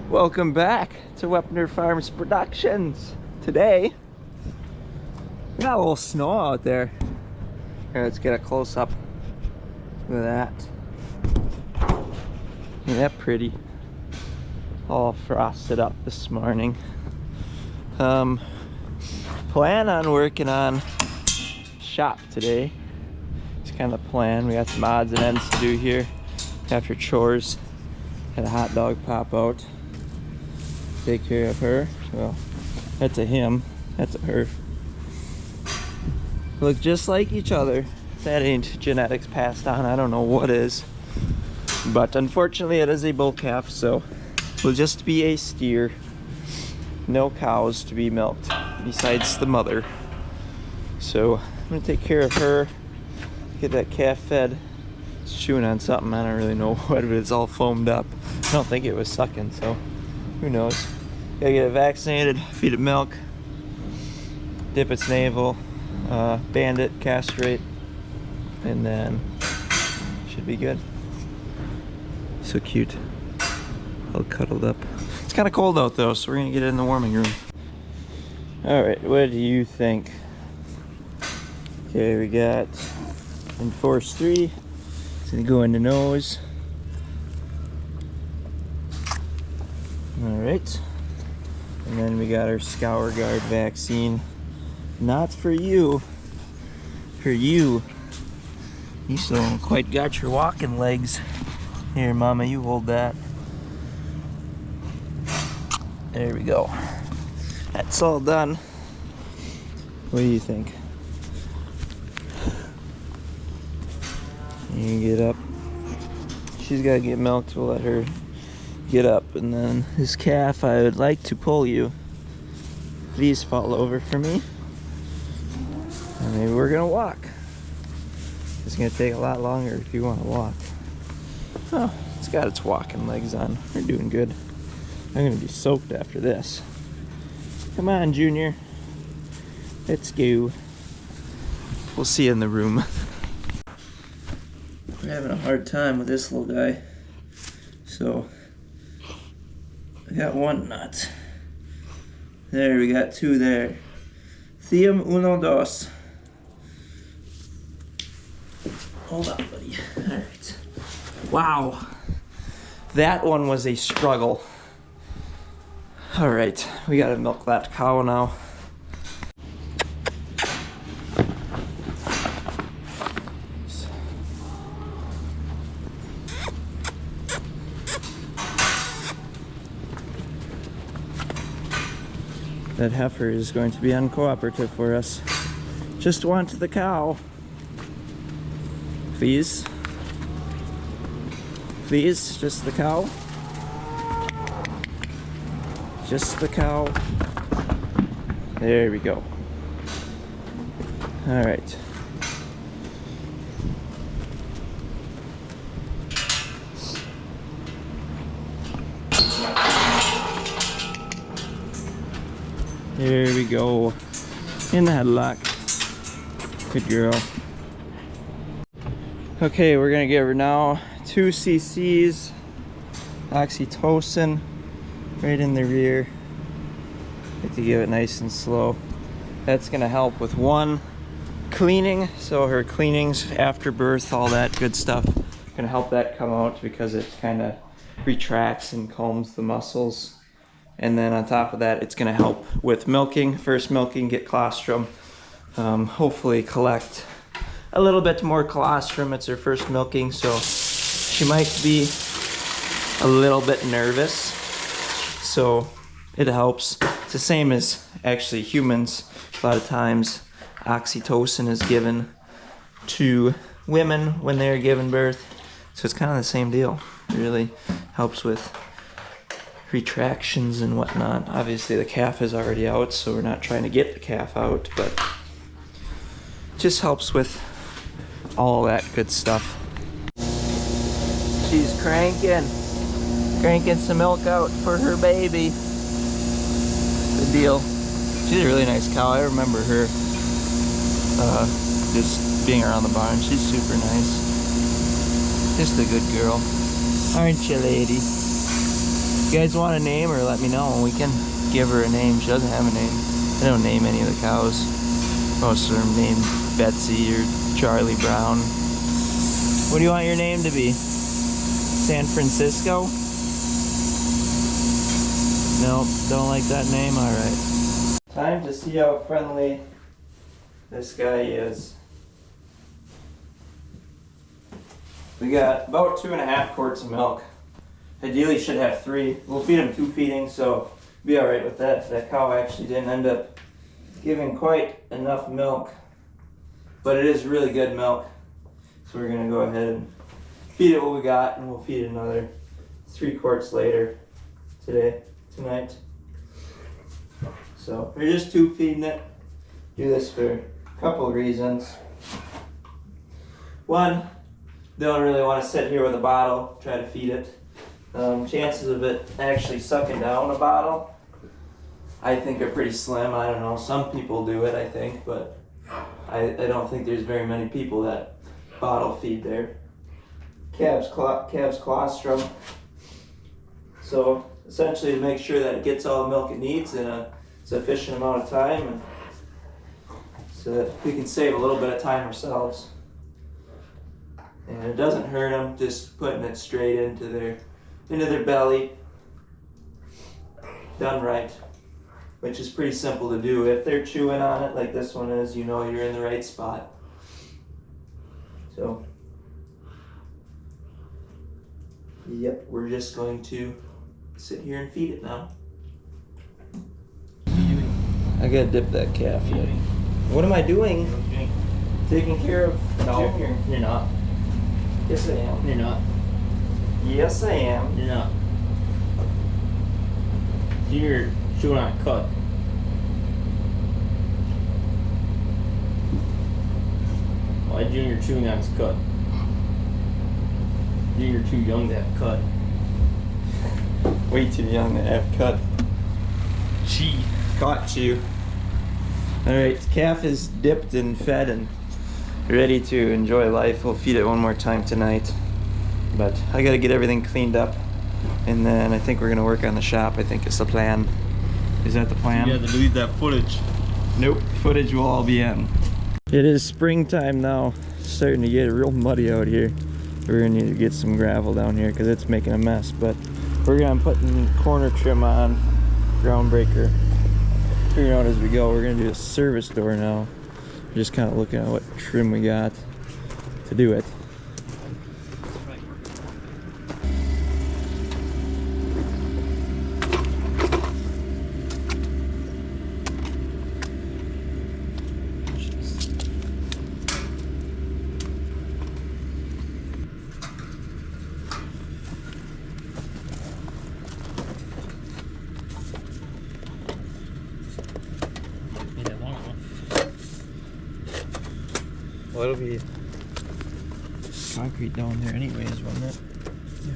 Welcome back to Wepner Farms Productions. Today, we got a little snow out there. Here, let's get a close-up. Look at that. Isn't that pretty? All frosted up this morning. Plan on working on shop today. It's kind of the plan. We got some odds and ends to do here after chores. Had a hot dog pop out. Take care of her. Well, that's a him, that's a her. Look just like each other. That ain't genetics passed on. I don't know what is, but unfortunately it is a bull calf, so will just be a steer. No cows to be milked besides the mother. So I'm gonna take care of her, get that calf fed. It's chewing on something, I don't really know what, but it's all foamed up. I don't think it was sucking, so who knows. Gotta get it vaccinated, feed it milk, dip its navel, band it, castrate, and then should be good. So cute, all cuddled up. It's kind of cold out though, so we're gonna get it in the warming room. All right, what do you think? Okay, we got in force 3. It's gonna go in the nose. All right. And then we got our Scour Guard vaccine. Not for you. For you. You still haven't quite got your walking legs. Here, Mama, you hold that. There we go. That's all done. What do you think? You can get up. She's got to get milked. We'll let her get up. And then this calf, I would like to pull you. Please fall over for me. And maybe we're gonna walk. It's gonna take a lot longer if you want to walk. Oh, it's got its walking legs on. We're doing good. I'm gonna be soaked after this. Come on, Junior. Let's go. We'll see you in the room. We're having a hard time with this little guy. So I got one nut. There, we got 2 there. Thium uno dos. Hold on, buddy. Alright. Wow. That one was a struggle. Alright, we gotta milk that cow now. That heifer is going to be uncooperative for us. Just want the cow. Please. Please, just the cow. Just the cow. There we go. All right. There we go. In the headlock. Good girl. Okay, we're gonna give her now 2 cc's oxytocin right in the rear. Have to give it nice and slow. That's gonna help with 1, cleaning. So her cleanings after birth, all that good stuff, gonna help that come out because it kind of retracts and calms the muscles. And then on top of that, it's gonna help with milking. First milking, get colostrum. Hopefully collect a little bit more colostrum. It's her first milking, so she might be a little bit nervous. So it helps. It's the same as actually humans. A lot of times oxytocin is given to women when they're giving birth. So it's kind of the same deal. It really helps with retractions and whatnot. Obviously the calf is already out, so we're not trying to get the calf out, but it just helps with all that good stuff. She's cranking some milk out for her baby. Good deal. She's a really nice cow. I remember her just being around the barn. She's super nice. Just a good girl. Aren't you, lady? You guys want a name, or let me know and we can give her a name. She doesn't have a name. I don't name any of the cows. Most of them named Betsy or Charlie Brown. What do you want your name to be? San Francisco? Nope, don't like that name. Alright. Time to see how friendly this guy is. We got about 2.5 quarts of milk. Ideally should have 3. We'll feed him 2 feedings, so be alright with that. That cow actually didn't end up giving quite enough milk, but it is really good milk. So we're gonna go ahead and feed it what we got, and we'll feed it another 3 quarts later tonight. So we're just tube feeding it. Do this for a couple of reasons. One, they don't really want to sit here with a bottle, try to feed it. Chances of it actually sucking down a bottle, I think, are pretty slim. I don't know, some people do it, I think, but I don't think there's very many people that bottle feed their calves colostrum. So essentially to make sure that it gets all the milk it needs in a sufficient amount of time, and so that we can save a little bit of time ourselves. And it doesn't hurt them just putting it straight into their belly, done right, which is pretty simple to do. If they're chewing on it like this one is, you know you're in the right spot. So, yep, we're just going to sit here and feed it now. I gotta dip that calf yet. What am I doing? Taking care of Junior. You're not. Yes, I am. You're not. Yes, I am. You're not. Junior chewing on a cut. Why Junior chewing on his cut? Junior too young to have a cut. Way too young to have cut. Gee, caught you. Alright, calf is dipped and fed and ready to enjoy life. We'll feed it one more time tonight. But I gotta get everything cleaned up, and then I think we're gonna work on the shop. I think it's the plan. Is that the plan? You have to delete that footage. Nope, footage will all be in. It is springtime now. It's starting to get real muddy out here. We're gonna need to get some gravel down here because it's making a mess. But we're gonna put corner trim on, ground breaker. Figuring out as we go. We're gonna do a service door now. Just kind of looking at what trim we got to do it. Well, it'll be concrete down there anyways, won't it? Yeah.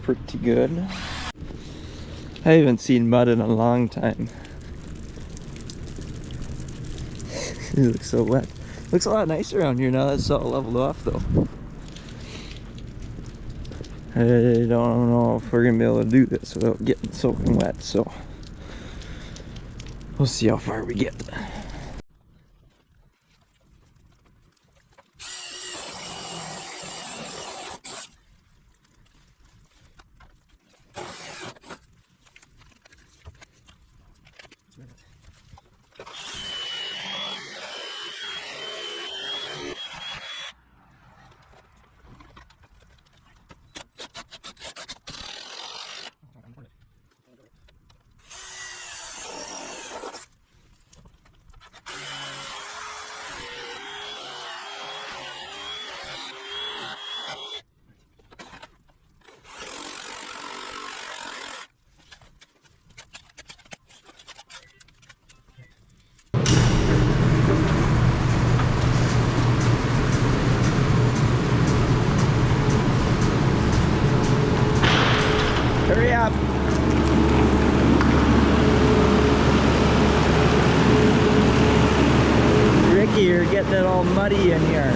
pretty good. I haven't seen mud in a long time. It looks so wet. Looks a lot nicer around here now that it's all leveled off though. I don't know if we're gonna be able to do this without getting soaking wet, so we'll see how far we get. Hurry up! Ricky, you're getting it all muddy in here.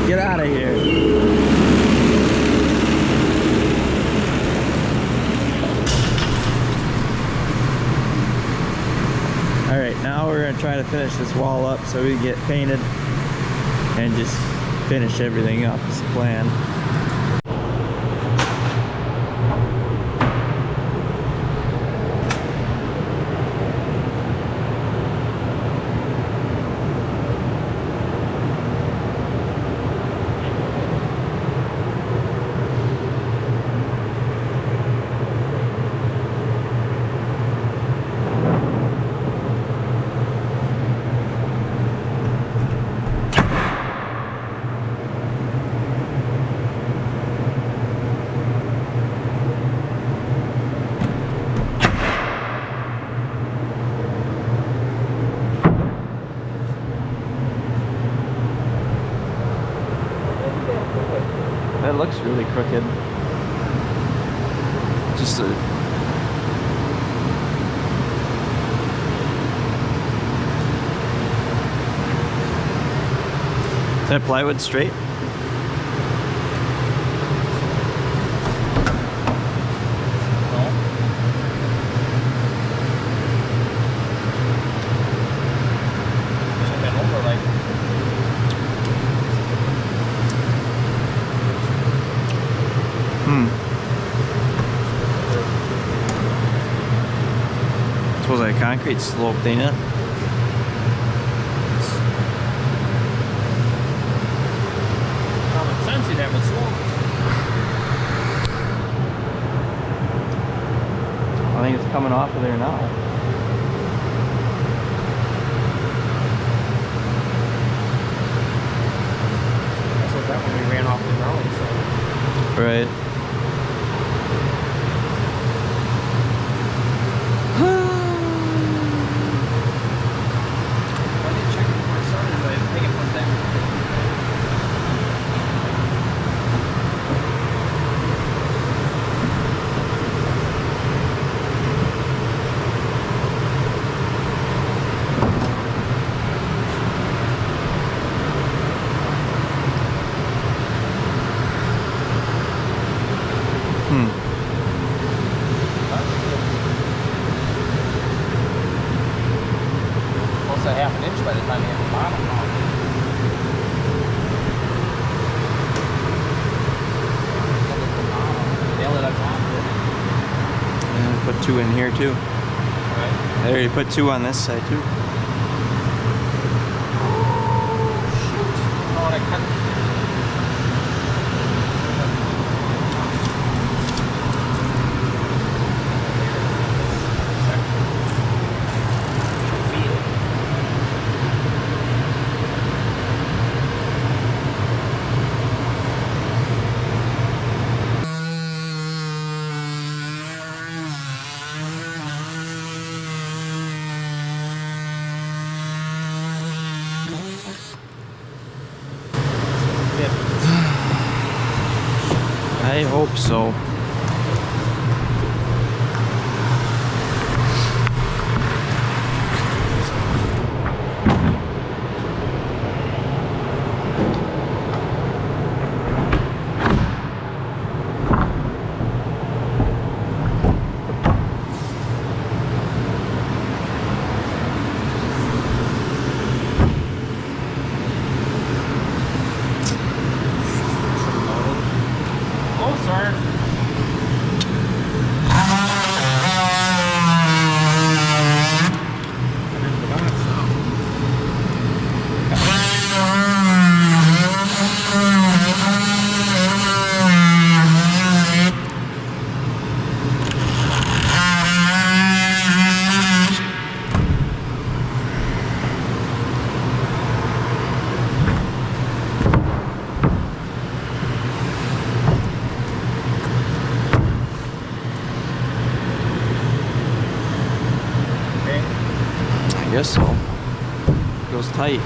Get out of here. Alright, now we're going to try to finish this wall up so we can get painted and just finish everything up as planned. That looks really crooked. Just a... Is that plywood straight? Suppose like concrete sloped, ain't it? Common sense, you'd have it slope. I think it's coming off of there now. That's what that when we ran off the ground, so. Right. Almost a half an inch by the time you hit the bottom. put 2 in here too. Right. I already put 2 on this side too. Oh, I cut. I hope so. I guess so. Goes tight.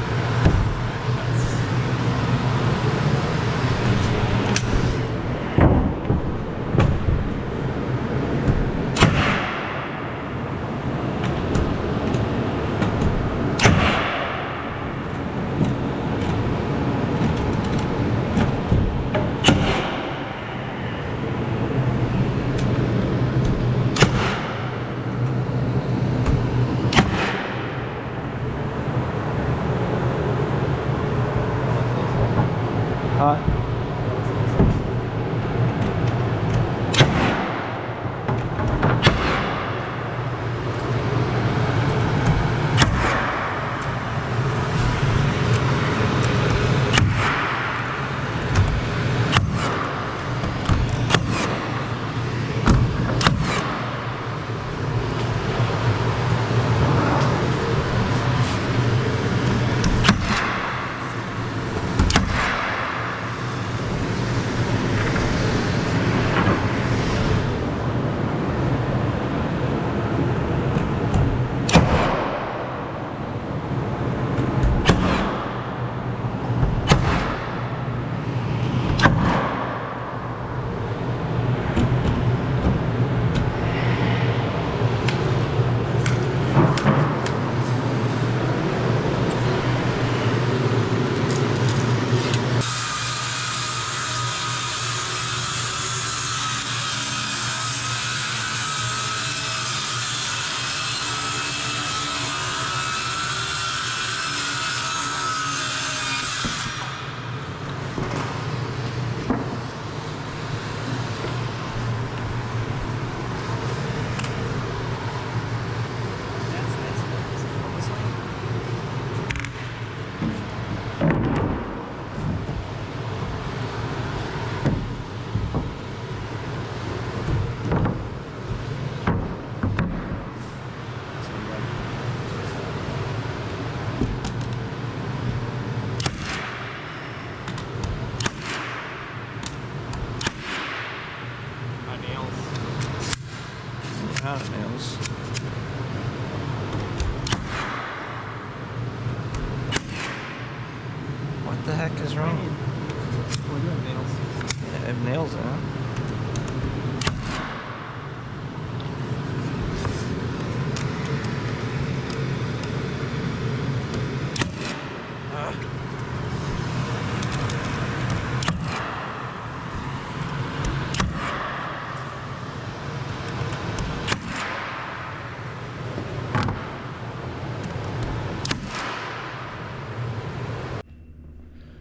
Huh? Out of nails. What the heck is wrong? Well, you have nails. Yeah, I have nails in it.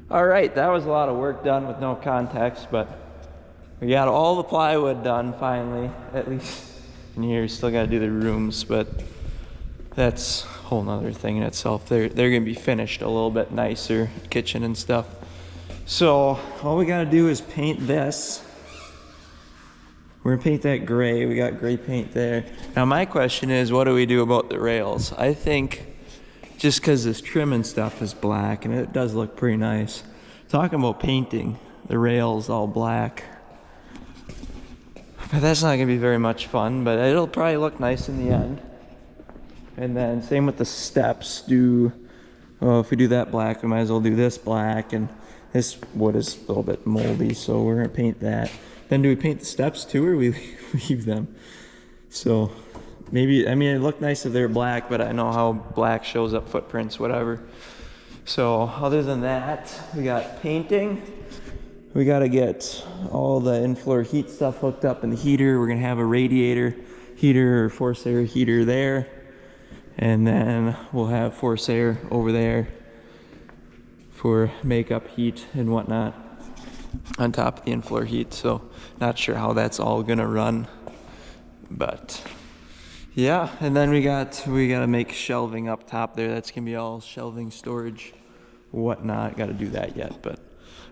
All right, that was a lot of work done with no context, but we got all the plywood done finally, at least in here. Still got to do the rooms, but that's a whole nother thing in itself. They're gonna be finished a little bit nicer, kitchen and stuff. So all we gotta do is paint this. We're gonna paint that gray. We got gray paint there. Now my question is, what do we do about the rails? I think just because this trim and stuff is black, and it does look pretty nice. Talking about painting the rails all black, but that's not gonna be very much fun, but it'll probably look nice in the end. And then same with the steps. If we do that black, we might as well do this black, and this wood is a little bit moldy, so we're gonna paint that. Then do we paint the steps too, or we leave them? So maybe, I mean, it looked nice if they're black, but I know how black shows up footprints, whatever. So other than that, we got painting. We gotta get all the in-floor heat stuff hooked up in the heater. We're gonna have a radiator heater or forced air heater there. And then we'll have forced air over there for makeup heat and whatnot on top of the in-floor heat. So not sure how that's all gonna run, but yeah. And then we gotta make shelving up top there. That's gonna be all shelving, storage, whatnot. Gotta do that yet, but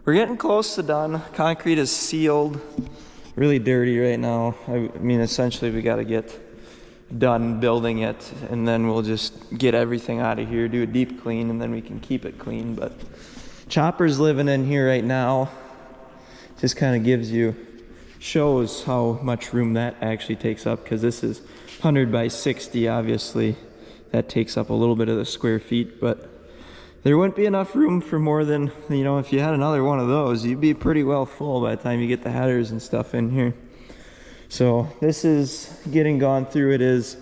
we're getting close to done. Concrete is sealed, really dirty right now. I mean, essentially we gotta get done building it, and then we'll just get everything out of here, do a deep clean, and then we can keep it clean. But Chopper's living in here right now. Just kind of shows how much room that actually takes up, because this is 100 by 60. Obviously that takes up a little bit of the square feet, but there wouldn't be enough room for more than, you know, if you had another one of those, you'd be pretty well full by the time you get the headers and stuff in here. So this is getting gone through. It has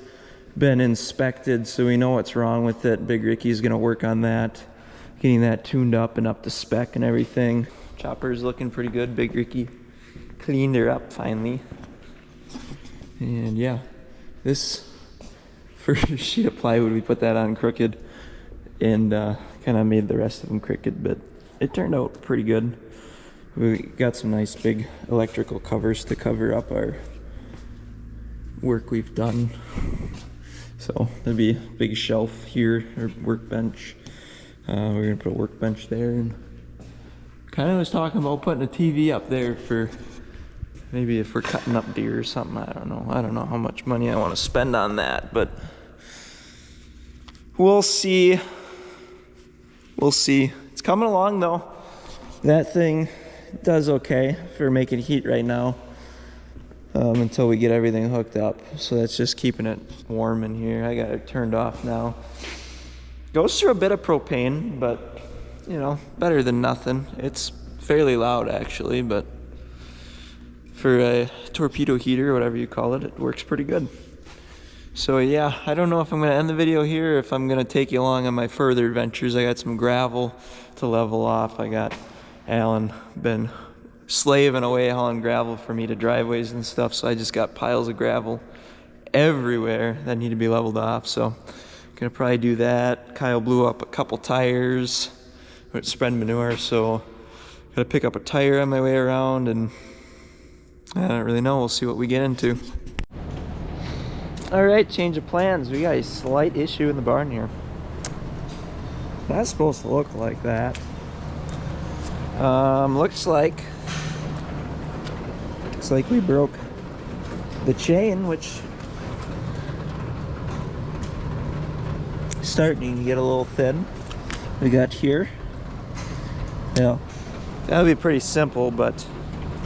been inspected, so we know what's wrong with it. Big Ricky's gonna work on that, getting that tuned up and up to spec and everything. Chopper's looking pretty good. Big Ricky cleaned her up finally. And yeah, this first sheet of plywood, we put that on crooked and kind of made the rest of them crooked, but it turned out pretty good. We got some nice big electrical covers to cover up our work we've done. So there'll be a big shelf here, or workbench. We're gonna put a workbench there, and kind of was talking about putting a TV up there for maybe if we're cutting up deer or something. I don't know how much money I want to spend on that, but we'll see. It's coming along though. That thing does okay for making heat right now, until we get everything hooked up. So that's just keeping it warm in here. I got it turned off now. Goes through a bit of propane, but you know, better than nothing. It's fairly loud actually, but for a torpedo heater, whatever you call it, it works pretty good. So yeah, I don't know if I'm gonna end the video here, or if I'm gonna take you along on my further adventures. I got some gravel to level off. I got Alan been slaving away hauling gravel for me to driveways and stuff, so I just got piles of gravel everywhere that need to be leveled off. So gonna probably do that. Kyle blew up a couple tires, spread manure, so gotta pick up a tire on my way around, and I don't really know. We'll see what we get into. All right, change of plans. We got a slight issue in the barn here. That's supposed to look like that. Looks like we broke the chain, which is starting to get a little thin. We got here. Yeah, that'll be pretty simple, but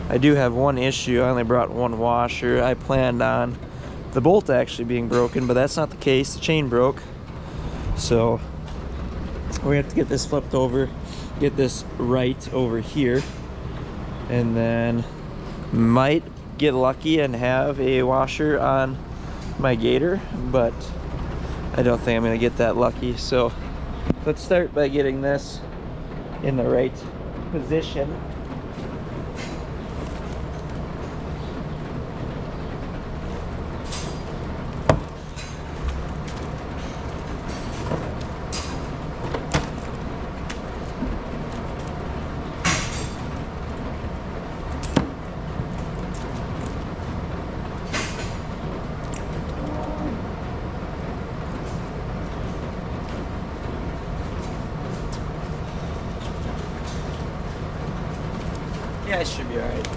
I do have one issue. I only brought one washer. I planned on the bolt actually being broken, but that's not the case. The chain broke. So we have to get this flipped over, get this right over here, and then might get lucky and have a washer on my gator, but I don't think I'm gonna get that lucky. So let's start by getting this in the right position. Yeah, I should be alright.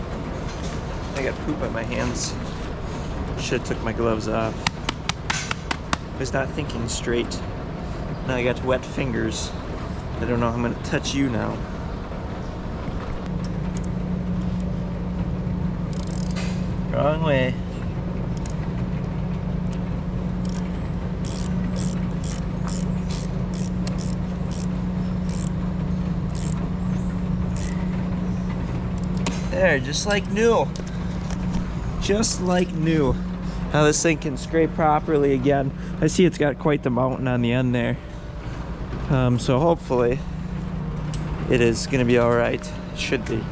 I got poop on my hands. Should've took my gloves off. Was not thinking straight. Now I got wet fingers. I don't know how I'm gonna touch you now. Wrong way. There, just like new. Just like new. Now this thing can scrape properly again. I see it's got quite the mountain on the end there. So hopefully it is gonna be all right. Should be.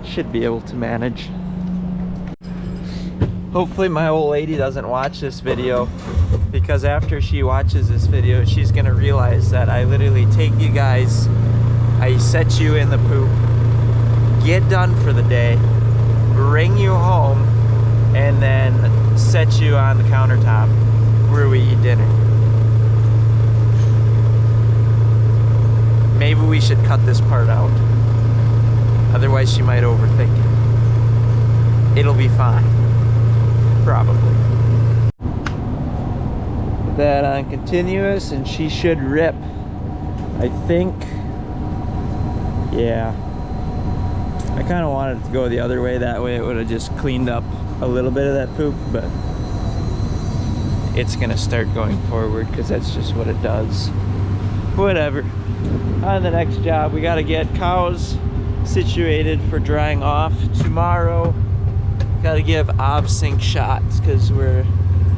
Should be able to manage. Hopefully my old lady doesn't watch this video, because after she watches this video, she's gonna realize that I literally take you guys, I set you in the poop, get done for the day, bring you home, and then set you on the countertop where we eat dinner. Maybe we should cut this part out. Otherwise she might overthink it. It'll be fine. Probably. Put that on continuous and she should rip. I think. Yeah. I kind of wanted it to go the other way. That way it would have just cleaned up a little bit of that poop, but it's gonna start going forward because that's just what it does. Whatever. On the next job, we got to get cows situated for drying off tomorrow. Got to give OB-sync shots because we're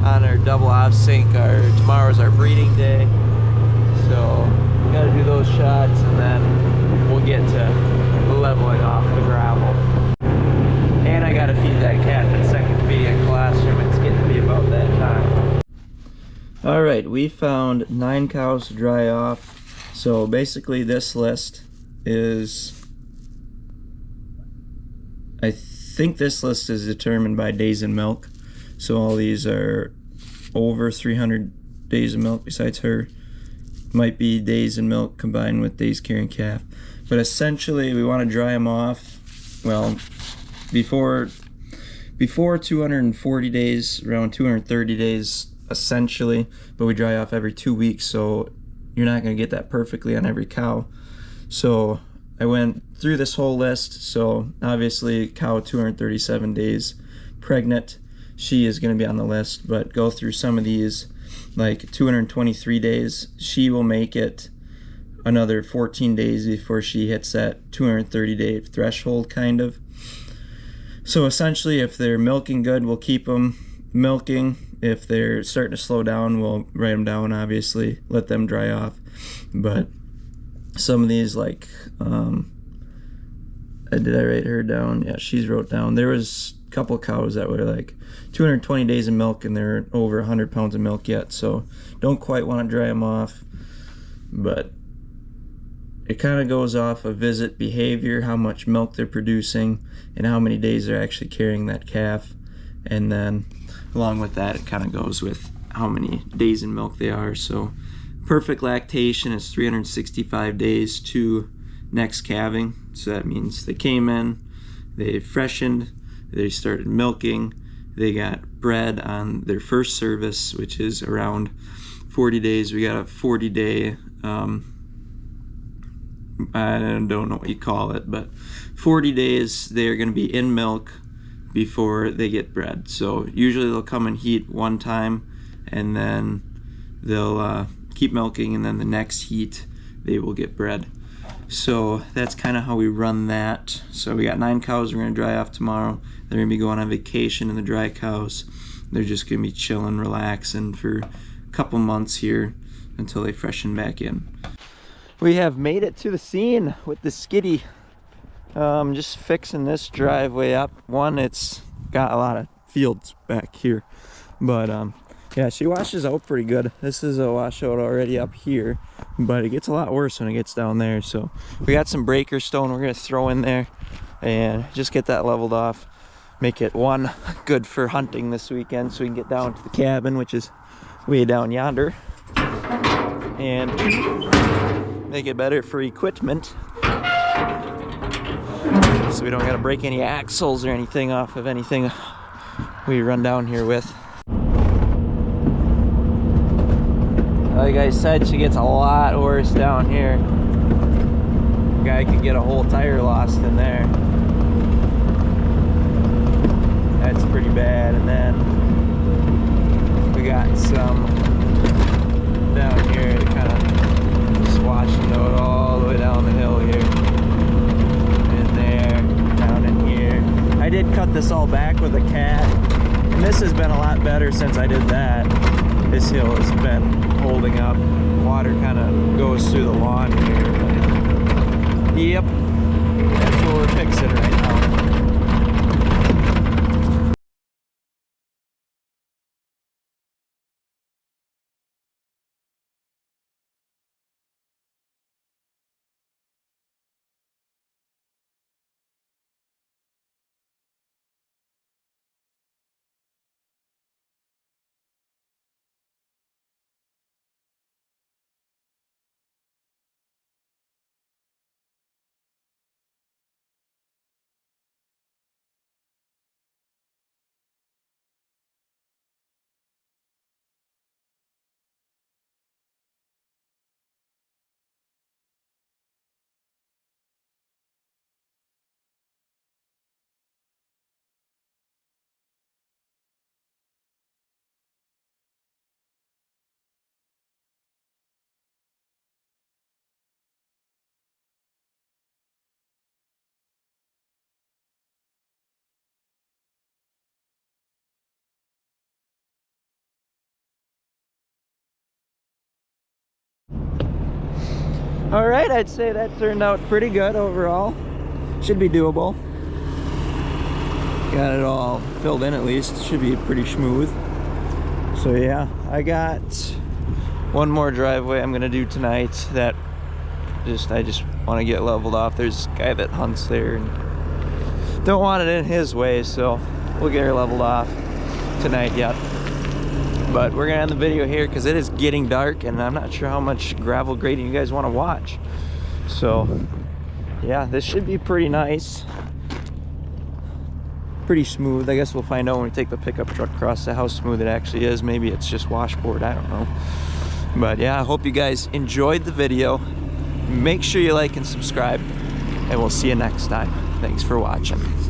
on our double OB-sync. Tomorrow's our breeding day, so we got to do those shots, and then we'll get to leveling off the gravel. And I got to feed that cat at second feeding colostrum. It's getting to be about that time. All right, we found 9 cows to dry off. So basically this list is, I think this list is determined by days in milk. So all these are over 300 days of milk besides her. Might be days in milk combined with days carrying calf. But essentially we want to dry them off, well, before 240 days, around 230 days essentially, but we dry off every 2 weeks, so you're not going to get that perfectly on every cow. So I went through this whole list. So obviously cow 237 days pregnant, she is going to be on the list, but go through some of these, like 223 days, she will make it another 14 days before she hits that 230 day threshold kind of. So essentially if they're milking good, we'll keep them milking. If they're starting to slow down, we'll write them down, obviously, let them dry off. But some of these, like, did I write her down? Yeah, she's wrote down. There was a couple cows that were like 220 days of milk and they're over 100 pounds of milk yet. So don't quite want to dry them off. But it kind of goes off of visit behavior, how much milk they're producing, and how many days they're actually carrying that calf. And then along with that, it kind of goes with how many days in milk they are. So perfect lactation is 365 days to next calving. So that means they came in, they freshened, they started milking, they got bred on their first service, which is around 40 days. We got a 40-day, I don't know what you call it, but 40 days they are going to be in milk before they get bred. So usually they'll come and heat one time and then they'll keep milking, and then the next heat they will get bred. So that's kind of how we run that. So we got 9 cows we're going to dry off tomorrow. They're going to be going on vacation, and the dry cows, they're just going to be chilling, relaxing for a couple months here until they freshen back in. We have made it to the scene with the skiddy. Just fixing this driveway up. One, it's got a lot of fields back here, but yeah, she washes out pretty good. This is a washout already up here, but it gets a lot worse when it gets down there. So we got some breaker stone we're gonna throw in there and just get that leveled off, make it one good for hunting this weekend so we can get down to the cabin, which is way down yonder, and make it better for equipment. so we don't gotta break any axles or anything off of anything we run down here with. Like I said, she gets a lot worse down here. Guy could get a whole tire lost in there. That's pretty bad. And then we got some down here that kind of swashing it all the way down the hill here. In there, down in here. I did cut this all back with a cat, and this has been a lot better since I did that. This hill has been holding up. Water kind of goes through the lawn here. But yep, that's what we're fixing right now. Alright, I'd say that turned out pretty good overall. Should be doable. Got it all filled in at least. Should be pretty smooth. So yeah, I got one more driveway I'm gonna do tonight that I just want to get leveled off. There's this guy that hunts there and don't want it in his way, so we'll get her leveled off tonight yet. But we're gonna end the video here because it is getting dark and I'm not sure how much gravel grading you guys want to watch. So yeah, this should be pretty nice, pretty smooth. I guess we'll find out when we take the pickup truck across to how smooth it actually is. Maybe it's just washboard, I don't know. But yeah, I hope you guys enjoyed the video. Make sure you like and subscribe, and we'll see you next time. Thanks for watching.